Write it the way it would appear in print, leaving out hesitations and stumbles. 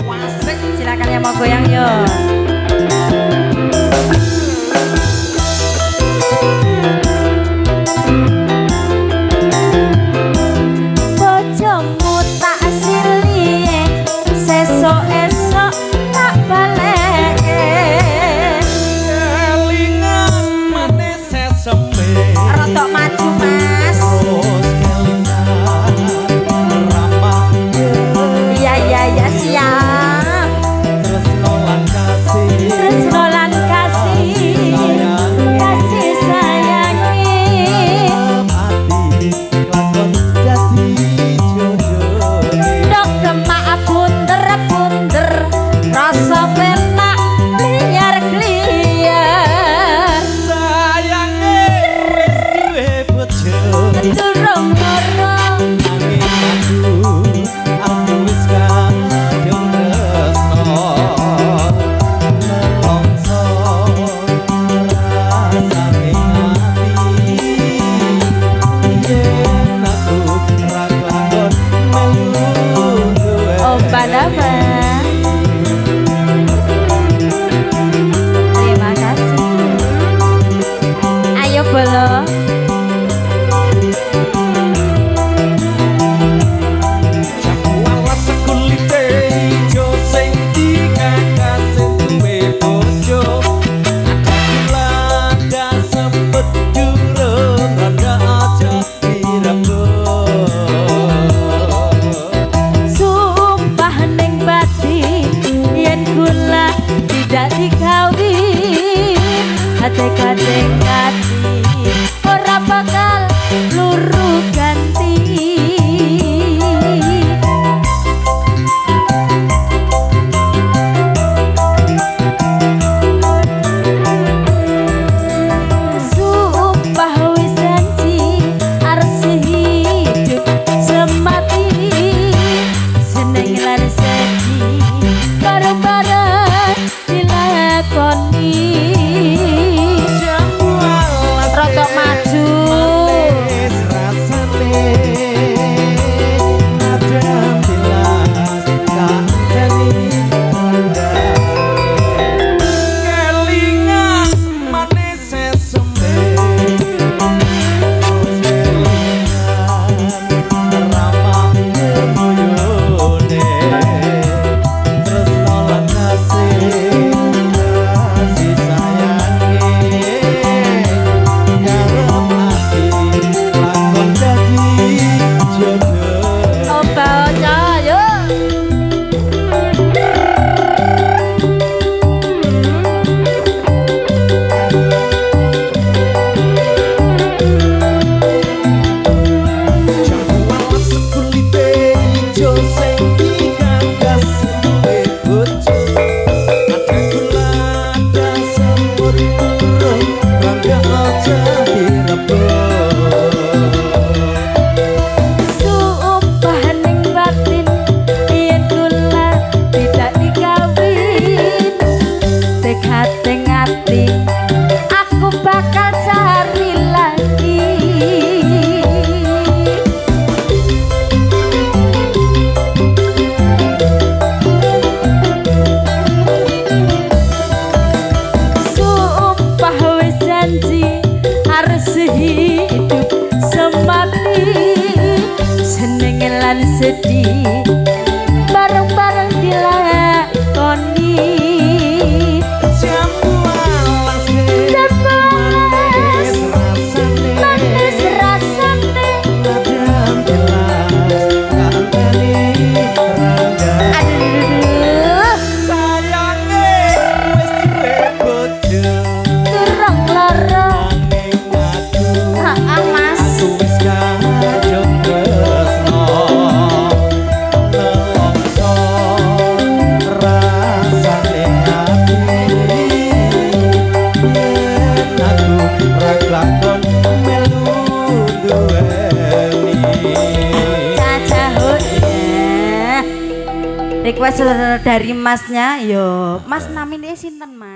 Wasik, silakan yang mau goyang yo. Bojomu tak silie, sesok-esok tak baleke. Kelingan manis seseme. Rotok maju mas. Terus kelingan ramah. Iya siap. Tresno lan kasih. Tresno lan kasih. Kasih sayangi. Ati lakon dadi jojone. Dok gemak bunder-bunder, rasa penak kliar-kliar. Sayange wis duwe bojo. Durung marang Angin aku wis kadung tresno. Nelongso rasane ati. Yen aku ra kelakon melu duwe. oh padahal. Terima kasih. Ayo bolo. Walas kulite ijo sing dikakase duwe bojo. Lada sempet jurung rada aja direbut. Sumpah ning batin yen kula tidak dikawin, hati-hati ora bakal luru ganti. Sumpah wis janji arep hidup semati, seneng lan sedih bareng-bareng dilakoni. Rotok maju. Manis rasane adem jelas kanteni rendah. Kelingan manis seseme. Kelingan ramah kemuyune. Tresno lan kasih sayange. Ngarep ati lakon dadi jodoh. Oba yo. Walas kulite ijo sing dikakas duwe bojo. Ada gula ada semut turun rangga aja direbut. Sumpah ning batin yen kula tidak dikawin, tekad teng ati aku bakal cari lagi. Sumpah wis janji harus hidup semati, seneng lan sedih bareng-bareng dilakoni. Jamu alas manis rasane. Manis rasane. Adem jelas kanteni rendah. Aduh, Sayange wis duwe bojo. durung lara. Nanging aku Mas. aku wis kadung tresno. Nelongso rasane ati. Yen aku ra kelakon melu duweni. Cacahut ya. Request dari masnya yo. Mas namanya sinten mas?